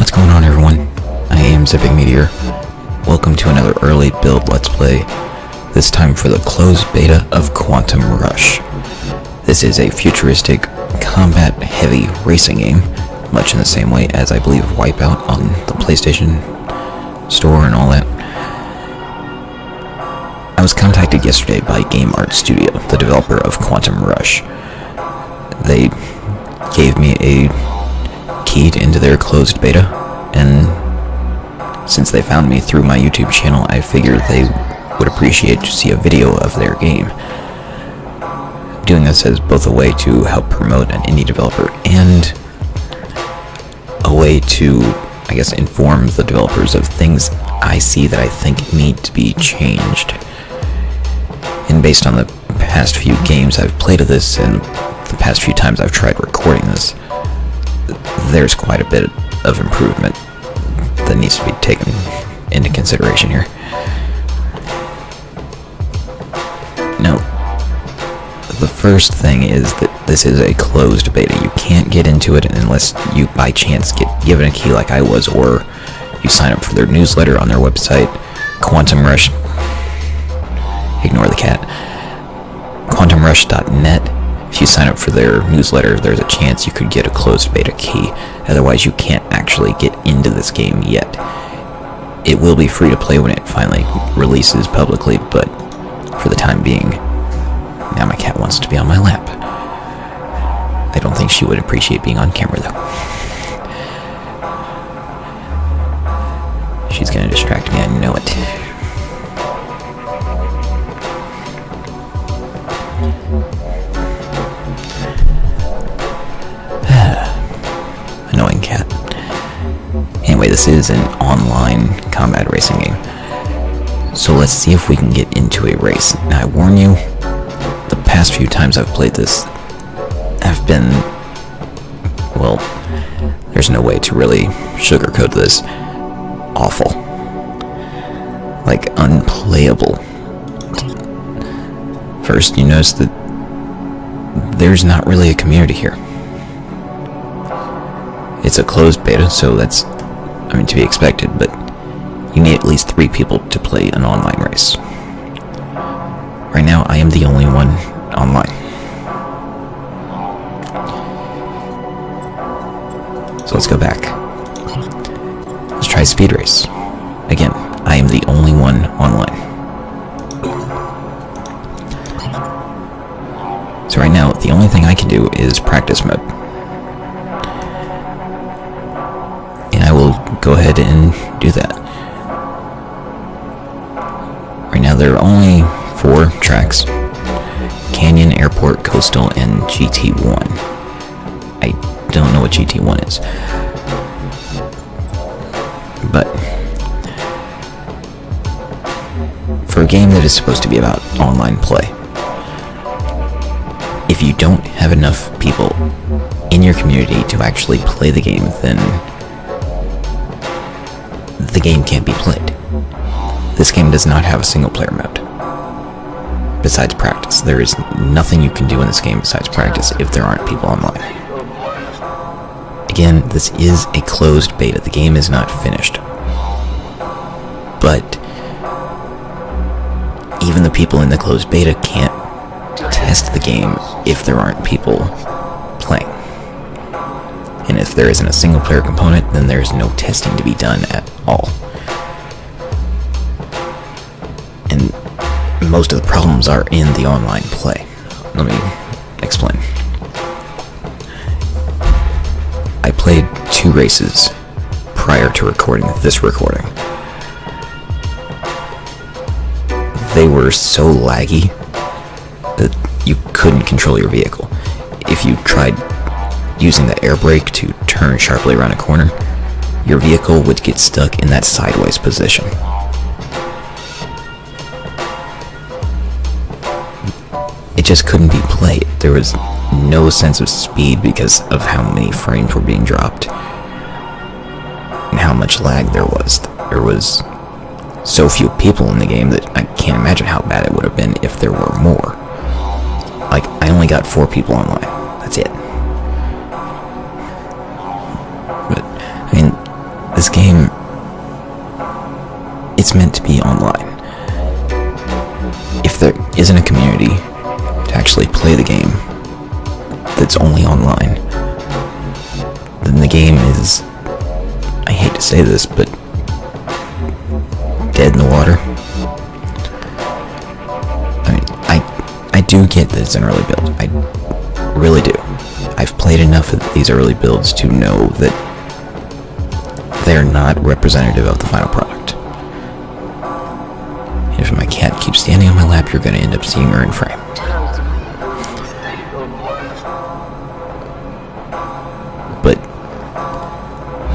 What's going on, everyone? I am ZippingMeteor. Welcome to another early build Let's Play, this time for the closed beta of Quantum Rush. This is a futuristic, combat-heavy racing game, much in the same way as I believe Wipeout on the PlayStation Store and all that. I was contacted yesterday by deviantART Studio, the developer of Quantum Rush. They gave me a key into their closed beta, and since they found me through my YouTube channel, I figured they would appreciate to see a video of their game. Doing this as both a way to help promote an indie developer and a way to, I guess, inform the developers of things I see that I think need to be changed. And based on the past few games I've played of this and the past few times I've tried recording this, there's quite a bit of improvement that needs to be taken into consideration here. Now, the first thing is that this is a closed beta. You can't get into it unless you by chance get given a key like I was, or you sign up for their newsletter on their website, Quantum Rush. Ignore the cat. QuantumRush.net. If you sign up for their newsletter, there's a chance you could get a closed beta key. Otherwise, you can't actually get into this game yet. It will be free to play when it finally releases publicly, but for the time being, now my cat wants to be on my lap. I don't think she would appreciate being on camera, though. She's gonna distract me, I know it. Annoying cat. Anyway, this is an online combat racing game, so let's see if we can get into a race. Now, I warn you, the past few times I've played this have been, well, there's no way to really sugarcoat this, awful. Like, unplayable. First, you notice that there's not really a community here. It's a closed beta, so that's, to be expected, but you need at least 3 people to play an online race. Right now, I am the only one online. So let's go back. Let's try speed race. Again, I am the only one online. So right now, the only thing I can do is practice mode. And I will go ahead and do that. Right now, there are only 4 tracks: Canyon, Airport, Coastal, and GT1. I don't know what GT1 is. But for a game that is supposed to be about online play, if you don't have enough people in your community to actually play the game, then the game can't be played. This game does not have a single player mode. Besides practice. There is nothing you can do in this game besides practice if there aren't people online. Again, this is a closed beta. The game is not finished. But even the people in the closed beta can't test the game if there aren't people playing. And if there isn't a single player component, then there's no testing to be done at all. And most of the problems are in the online play. Let me explain. I played 2 races prior to recording this recording. They were so laggy that you couldn't control your vehicle. If you tried using the air brake to turn sharply around a corner, your vehicle would get stuck in that sideways position. It just couldn't be played. There was no sense of speed because of how many frames were being dropped and how much lag there was. There was so few people in the game that I can't imagine how bad it would have been if there were more. Like, I only got 4 people online. That's it. But, this game, it's meant to be online. If there isn't a community to actually play the game that's only online, then the game is, I hate to say this, but dead in the water. I mean, I do get that it's an early build. I really do. I've played enough of these early builds to know that they're not representative of the final product. If my cat keeps standing on my lap, you're going to end up seeing her in frame. But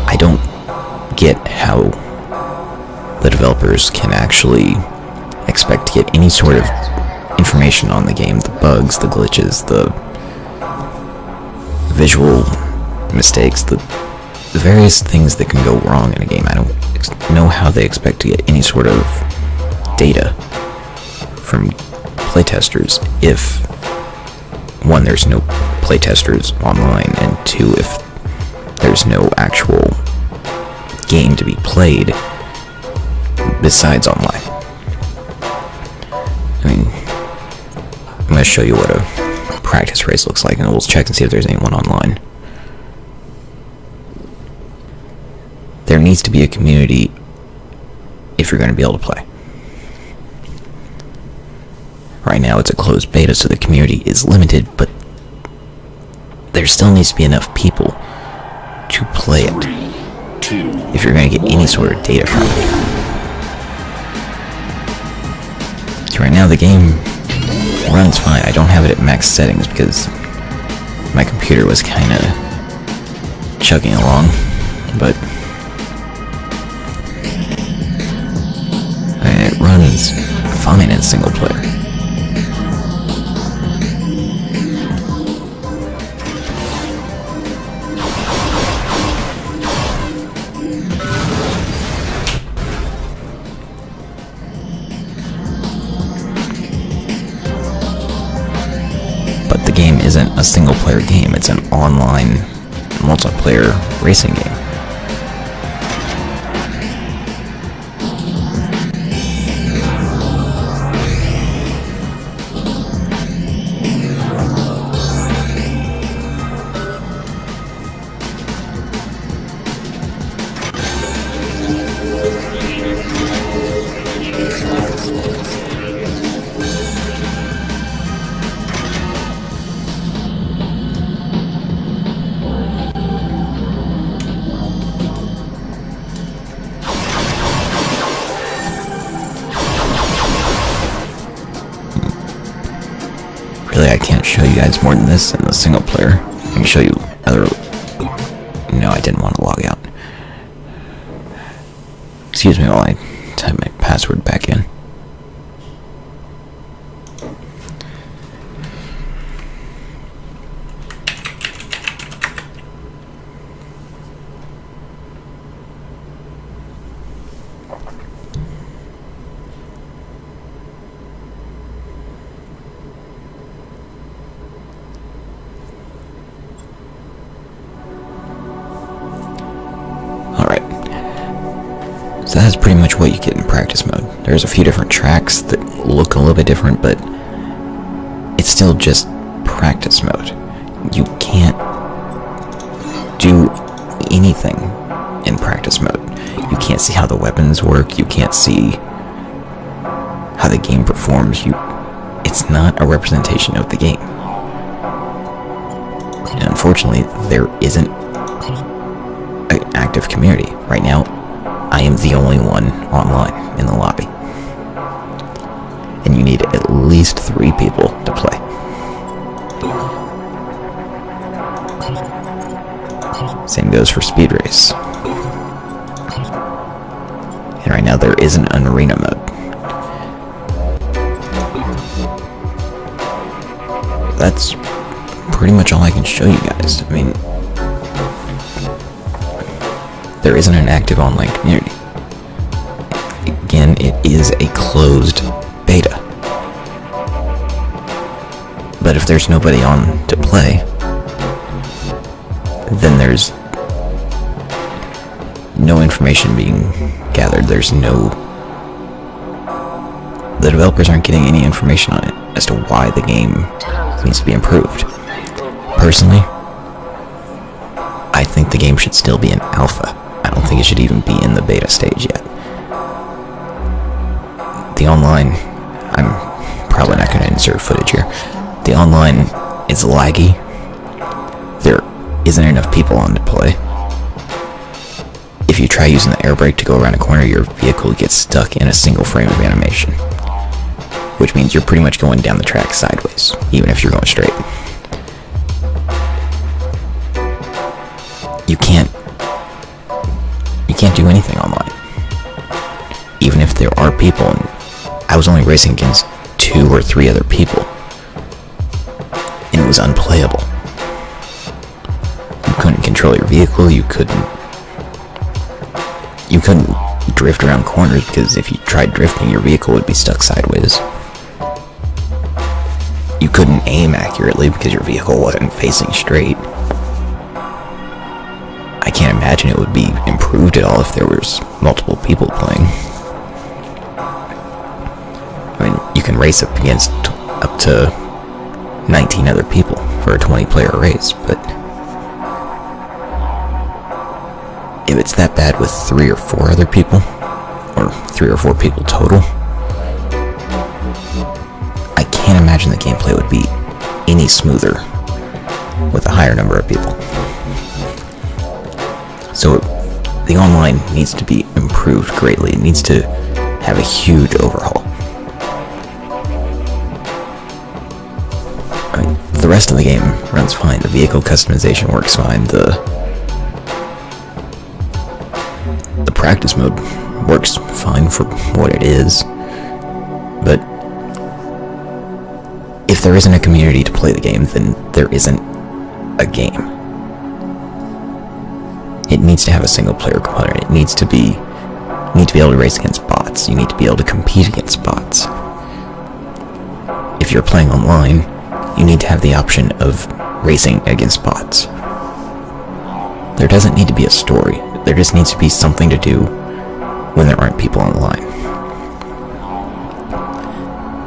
I don't get how the developers can actually expect to get any sort of information on the game, the bugs, the glitches, the visual mistakes, the various things that can go wrong in a game. I don't know how they expect to get any sort of data from playtesters if, one, there's no playtesters online, and two, if there's no actual game to be played besides online. I mean, I'm going to show you what a practice race looks like, and we'll check and see if there's anyone online. There needs to be a community if you're going to be able to play. Right now it's a closed beta, so the community is limited, but there still needs to be enough people to play it if you're going to get any sort of data from it. So right now the game runs fine. I don't have it at max settings because my computer was kind of chugging along, but it runs fine in single player. But the game isn't a single player game, it's an online multiplayer racing game. Really, I can't show you guys more than this in the single player. I can show you other... No, I didn't want to log out. Excuse me while I type my password back in. So that's pretty much what you get in practice mode. There's a few different tracks that look a little bit different, but it's still just practice mode. You can't do anything in practice mode. You can't see how the weapons work, you can't see how the game performs. It's not a representation of the game. And unfortunately, there isn't an active community. Right now, I am the only one online in the lobby. And you need at least 3 people to play. Same goes for Speed Race. And right now there isn't an arena mode. That's pretty much all I can show you guys. I mean, there isn't an active online community. Again, it is a closed beta. But if there's nobody on to play, then there's no information being gathered. The developers aren't getting any information on it as to why the game needs to be improved. Personally, I think the game should still be in alpha. I don't think it should even be in the beta stage yet. The online, I'm probably not going to insert footage here. The online is laggy. There isn't enough people on to play. If you try using the air brake to go around a corner, your vehicle gets stuck in a single frame of animation, which means you're pretty much going down the track sideways, even if you're going straight. You can't do anything online. Even if there are people, and I was only racing against 2 or 3 other people, and it was unplayable. You couldn't control your vehicle, you couldn't drift around corners, because if you tried drifting, your vehicle would be stuck sideways. You couldn't aim accurately because your vehicle wasn't facing straight. I can't imagine it would be improved at all if there was multiple people playing. I mean, you can race up against up to 19 other people for a 20-player race, but if it's that bad with 3 or 4 other people, or 3 or 4 people total, I can't imagine the gameplay would be any smoother with a higher number of people. So the online needs to be improved greatly. It needs to have a huge overhaul. I mean, the rest of the game runs fine. The vehicle customization works fine. The practice mode works fine for what it is. But if there isn't a community to play the game, then there isn't a game. It needs to have a single player component. It needs to be able to race against bots. You need to be able to compete against bots. If you're playing online, you need to have the option of racing against bots. There doesn't need to be a story. There just needs to be something to do when there aren't people online.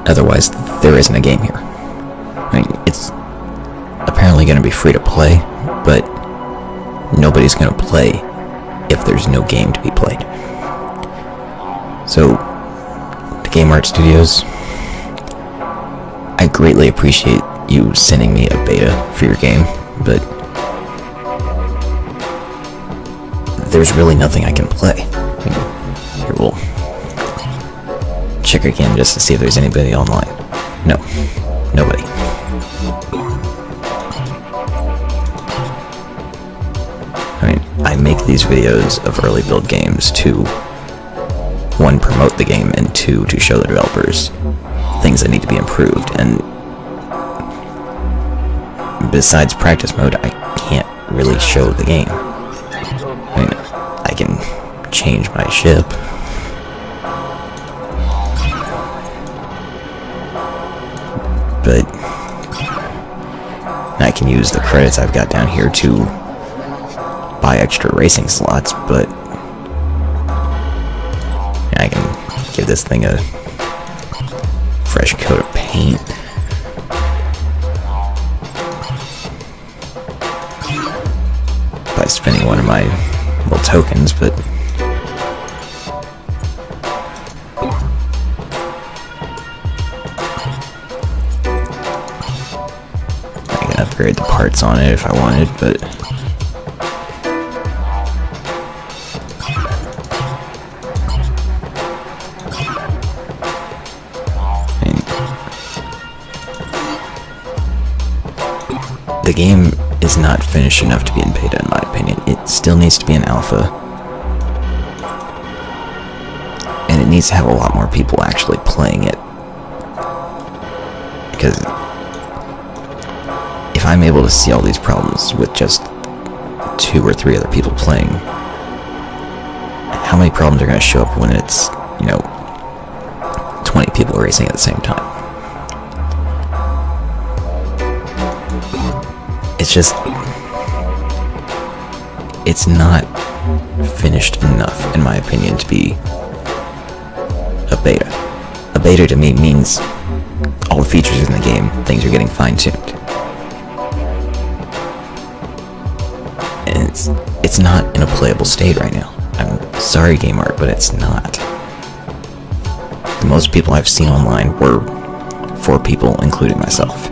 Otherwise, there isn't a game here. I mean, it's apparently going to be free to play, but nobody's going to play if there's no game to be played. So, the deviantART Studios, I greatly appreciate you sending me a beta for your game, but there's really nothing I can play. Here, we'll check again just to see if there's anybody online. No, nobody. I mean, I make these videos of early build games to, 1, promote the game, and 2, to show the developers things that need to be improved, and besides practice mode, I can't really show the game. I mean, I can change my ship. But I can use the credits I've got down here to buy extra racing slots, but I can give this thing a fresh coat of paint. By spending one of my little tokens, but I can upgrade the parts on it if I wanted, but the game is not finished enough to be in beta, in my opinion. It still needs to be in alpha, and it needs to have a lot more people actually playing it, because if I'm able to see all these problems with just 2 or 3 other people playing, how many problems are going to show up when it's, 20 people racing at the same time? It's just, it's not finished enough, in my opinion, to be a beta. A beta to me means all the features in the game, things are getting fine-tuned. And it's not in a playable state right now. I'm sorry, GameArt, but it's not. The most people I've seen online were 4 people, including myself.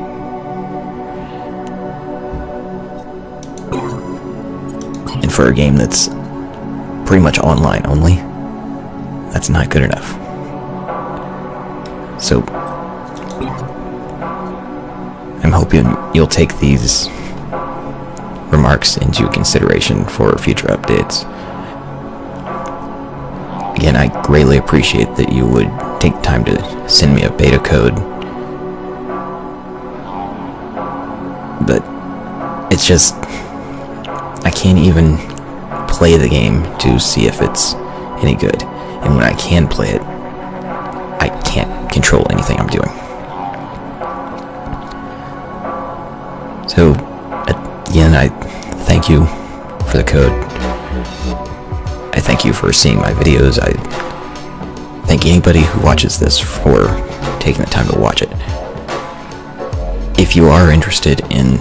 And for a game that's pretty much online only, that's not good enough. So, I'm hoping you'll take these remarks into consideration for future updates. Again, I greatly appreciate that you would take time to send me a beta code, but it's just, I can't even play the game to see if it's any good, and when I can play it, I can't control anything I'm doing. So, again, I thank you for the code. I thank you for seeing my videos. I thank anybody who watches this for taking the time to watch it. If you are interested in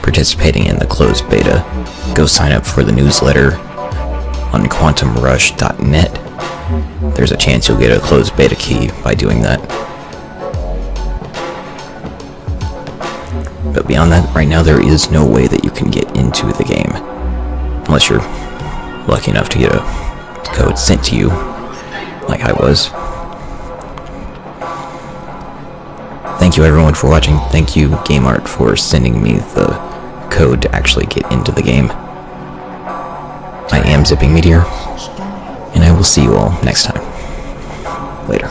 participating in the closed beta, go sign up for the newsletter on quantumrush.net. There's a chance you'll get a closed beta key by doing that. But beyond that, right now there is no way that you can get into the game unless you're lucky enough to get a code sent to you, like I was. Thank you everyone for watching. Thank you GameArt for sending me the code to actually get into the game. I am ZippingMeteor, and I will see you all next time. Later.